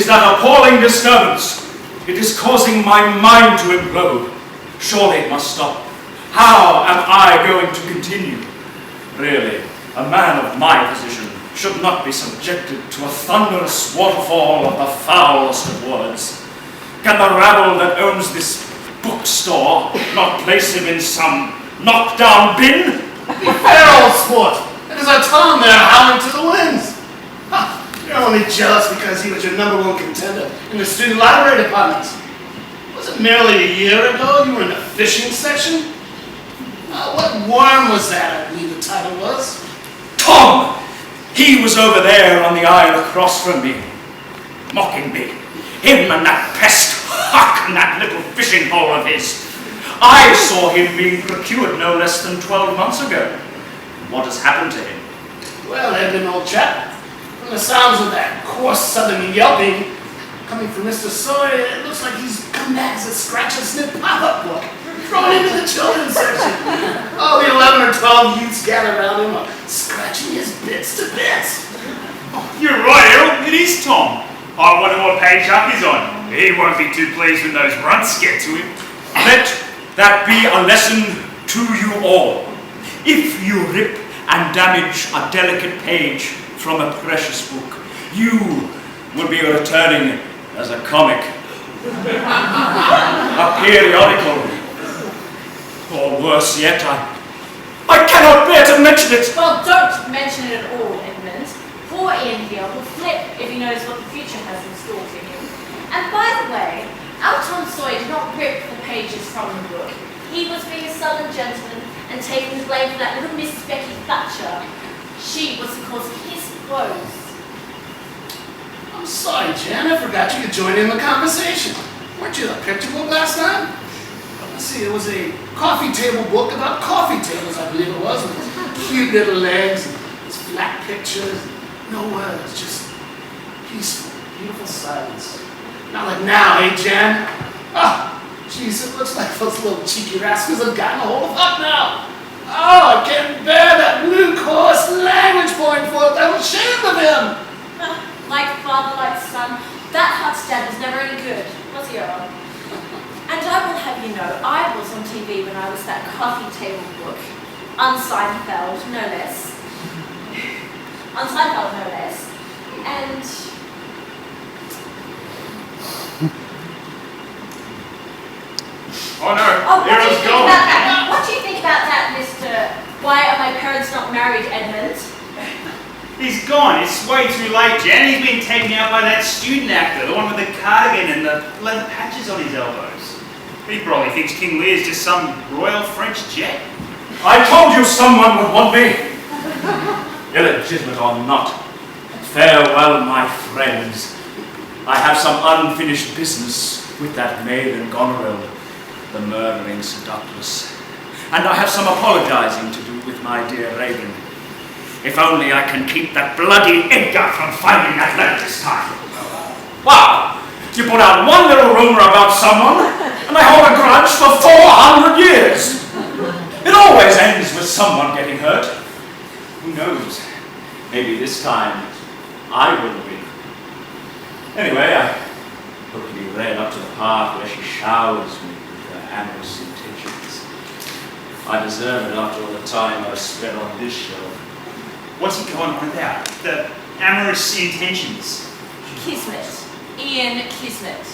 that appalling disturbance. It is causing my mind to implode. Surely it must stop. How am I going to continue? Really, a man of my position should not be subjected to a thunderous waterfall of the foulest of words. Can the rabble that owns this bookstore not place him in some knockdown bin? Be fair, old sport. It is our Tom there howling to the winds. You're only jealous because he was your #1 contender in the student library department. Was it merely a year ago you were in the fishing section? What worm was that, I believe the title was? Tom! He was over there on the aisle across from me, mocking me. Him and that pest Huck and that little fishing hole of his. I saw him being procured no less than 12 months ago. What has happened to him? Well, Edmund, old chap, from the sounds of that coarse southern yelping coming from Mr. Sawyer, it looks like he's come back as a scratch and sniff pop-up book, thrown into the children's section. All the 11 or 12 youths gathered around him are scratching his bits to bits. Oh, you're right, Errol. It is Tom. I wonder what page Huck is on. He won't be too pleased when those runts get to him. Let that be a lesson to you all. If you rip and damage a delicate page from a precious book, you will be returning as a comic, a periodical, or worse yet, I cannot bear to mention it. Well, don't mention it at all, Edmund. Poor Ian here will flip if he knows what the future has in store for him. And by the way, our Tom Sawyer did not rip the pages from the book. He was being a southern gentleman and taking the blame for that little Miss Becky Thatcher. She was the cause of his woes. I'm sorry, Jan, I forgot you could join in the conversation. Weren't you the picture book last time? Let's see, it was a coffee table book about coffee tables, I believe it was, with its cute little legs, its flat pictures, no words, just peaceful, beautiful silence. Not like now, eh, Jan? Oh, jeez, it looks like those little cheeky rascals have gotten a hold of Huck now. Oh, I can't bear that blue coarse language pouring forth. I'm ashamed of him. Like father, like son, that Huck's dad was never any good, was he, Earl? And I will have you know, I was on TV when I was that coffee table book, Unseinfeld, no less. Unseinfeld, no less. And Oh no, what do you Errol's think gone. about that? What do you think about that, Mr. Why are my parents not married, Edmund? He's gone. It's way too late, Jan. He's been taken out by that student actor, the one with the cardigan and the leather patches on his elbows. He probably thinks King Lear's just some royal French jet. I told you someone would want me. Illegitimate or not. Farewell, my friends. I have some unfinished business with that maiden Goneril, the murdering seductress. And I have some apologizing to do with my dear Reagan. If only I can keep that bloody Edgar from finding that letter this time. Wow! You put out one little rumor about someone, and I hold a grudge for 400 years. It always ends with someone getting hurt. Who knows? Maybe this time I will win. Anyway, I quickly ran up to the park where she showers me with her amorous intentions. I deserve it after all the time I've spent on this show. What's he going on about? The amorous intentions. Kismet. Ian Kismet.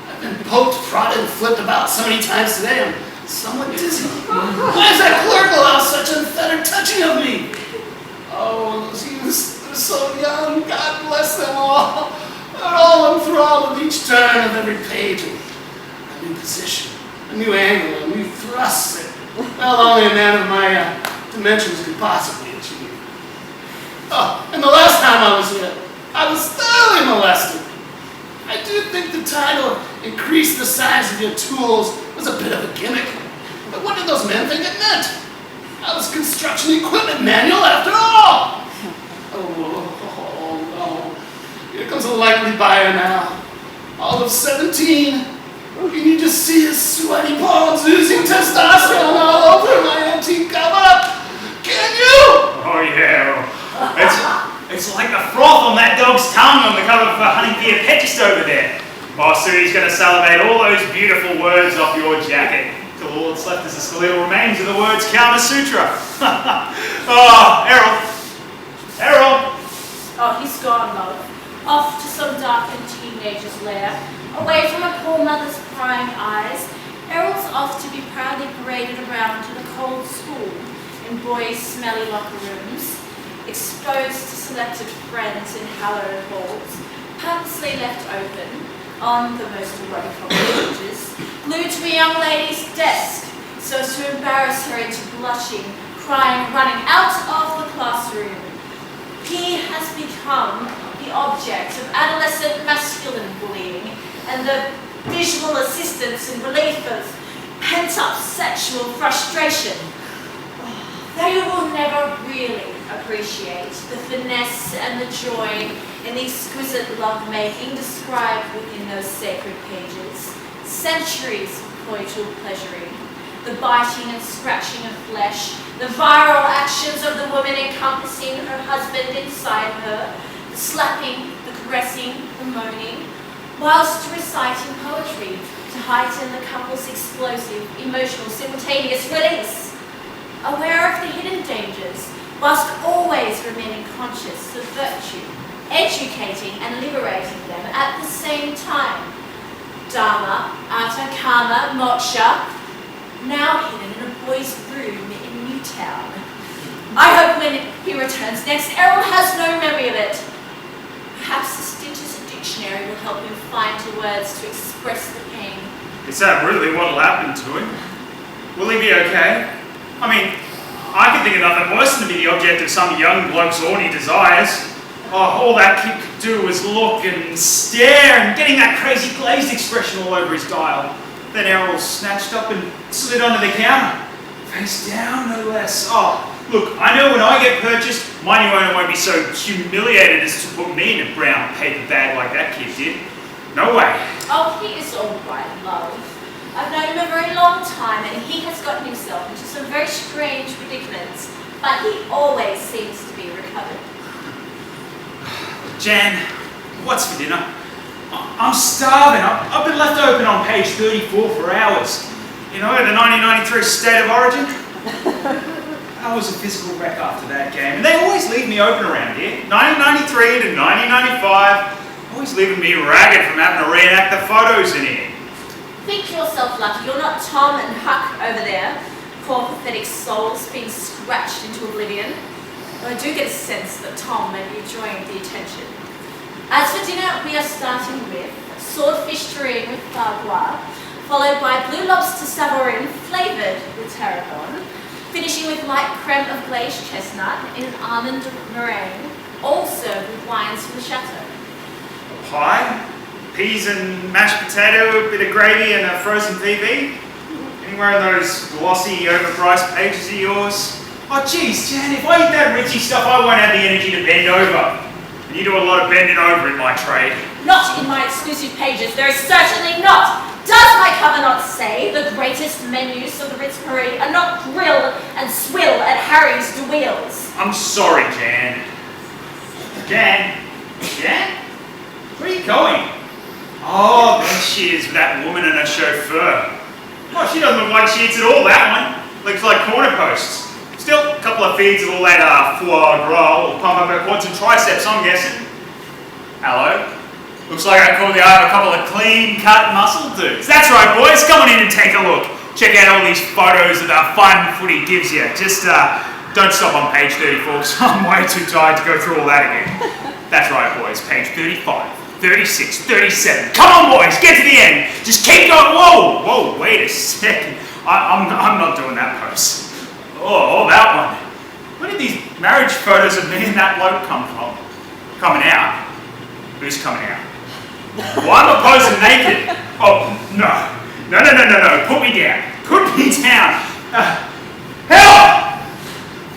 I've been poked, prodded, and flipped about so many times today, I'm somewhat dizzy. Why is that clerk allow such unfettered touching of me? Oh, those youths, they're so young, God bless them all. They're all enthralled with each turn of every page. A new position, a new angle, a new thrust that, well, only a man of my dimensions could possibly achieve. Oh, and the last time I was here, I was thoroughly molested. I do think the title, Increase the Size of Your Tools, was a bit of a gimmick. But what did those men think it meant? I was construction equipment manual after all. Oh, no. Here comes a likely buyer now. All of 17. Can you just see his sweaty palms oozing testosterone all over my antique cover? Can you? Oh yeah. It's like the froth on that dog's tongue on the cover of Honey Beer Pet just over there. Oh, Sudi's going to salivate all those beautiful words off your jacket till all that's left is the skeletal remains of the words Kama Sutra. Oh, Errol. Errol. Oh, he's gone, love. Off to some darkened teenager's lair, away from a poor mother's prying eyes. Errol's off to be proudly paraded around to the cold school in boys' smelly locker rooms, exposed to selected friends in hallowed halls, purposely left open on the most erotic of pages, glued to a young lady's desk so as to embarrass her into blushing, crying, running out of the classroom. He has become the object of adolescent masculine bullying and the visual assistance in relief of pent-up sexual frustration. They will never really appreciate the finesse and the joy in the exquisite love-making described within those sacred pages. Centuries of coital pleasuring, the biting and scratching of flesh, the viral actions of the woman encompassing her husband inside her, the slapping, the caressing, the moaning, whilst reciting poetry to heighten the couple's explosive, emotional, simultaneous release. Aware of the hidden dangers, whilst always remaining conscious of virtue, educating and liberating them at the same time. Dharma, Artha, Karma, Moksha, now hidden in a boy's room in Newtown. I hope when he returns next, Errol has no memory of it. Perhaps the stitches of dictionary will help him find the words to express the pain. Is that really what'll happen to him? Will he be okay? I mean, I can think of nothing worse than to be the object of some young bloke's horny desires. Oh, all that kid could do was look and stare and getting that crazy glazed expression all over his dial. Then Errol snatched up and slid onto the counter. Face down, no less. Oh, look, I know when I get purchased, my new owner won't be so humiliated as to put me in a brown paper bag like that kid did. No way. Oh, he is all right, love. I've known him a very long time and he has gotten himself into some very strange predicaments, but he always seems to be recovered. Jan, what's for dinner? I'm starving. I've been left open on page 34 for hours. You know, the 1993 State of Origin? I was a physical wreck after that game. And they always leave me open around here. 1993 to 1995. Always leaving me ragged from having to reenact the photos in here. Think yourself lucky you're not Tom and Huck over there. Poor pathetic souls being scratched into oblivion. Though I do get a sense that Tom may be enjoying the attention. As for dinner, we are starting with swordfish terrine with bargua, followed by blue lobster savorin flavoured with tarragon, finishing with light creme of glazed chestnut in an almond meringue, all served with wines from the chateau. Pie, peas and mashed potato, a bit of gravy and a frozen PB. Anywhere in those glossy, overpriced pages of yours? Oh geez, Jan, if I eat that ritzy stuff, I won't have the energy to bend over. And you do a lot of bending over in my trade. Not in my exclusive pages, there is certainly not. Does my cover not say the greatest menus of the Ritz Paris are not grill and swill at Harry's de Wheels? I'm sorry, Jan. Jan? Jan? Where are you going? Oh, there she is with that woman and her chauffeur. Oh, she doesn't look like she eats at all, that one. Looks like corner posts. Still, a couple of feeds of all that foie gras will pump up her quads and triceps, I'm guessing. Hello? Looks like I caught the eye of a couple of clean-cut muscle dudes. That's right, boys. Come on in and take a look. Check out all these photos that our fun footy gives you. Just don't stop on page 34 because I'm way too tired to go through all that again. That's right, boys. Page 35. 36, 37. Come on, boys, get to the end. Just keep going. Whoa, wait a second. I'm not doing that pose. Oh, that one. Where did these marriage photos of me and that bloke come from? Coming out? Who's coming out? Well, I'm not posing naked. Oh, no. Put me down. Put me down. Help!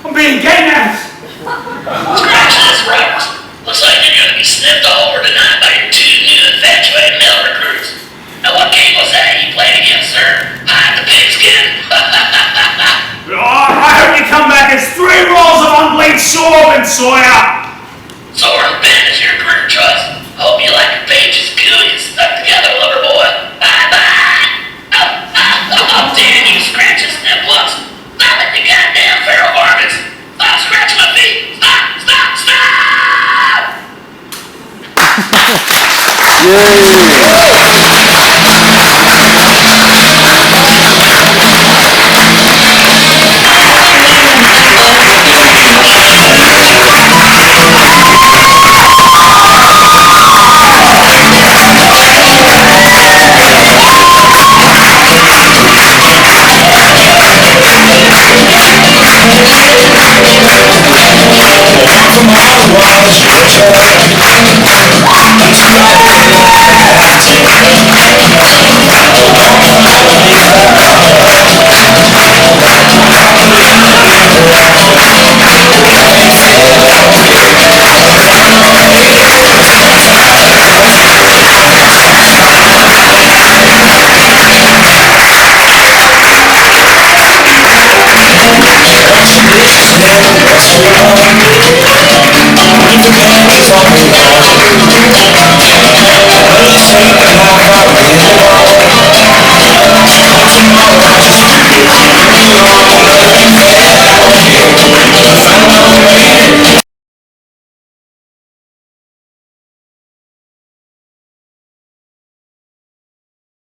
I'm being kidnapped. Looks like you're going to be snipped all over tonight by your two new infatuated male recruits. Now what game was that you played against, sir? Hide the pigskin? Oh, I hope you come back as 3 rolls of unbleached sorghum, Sawyer! So Yay!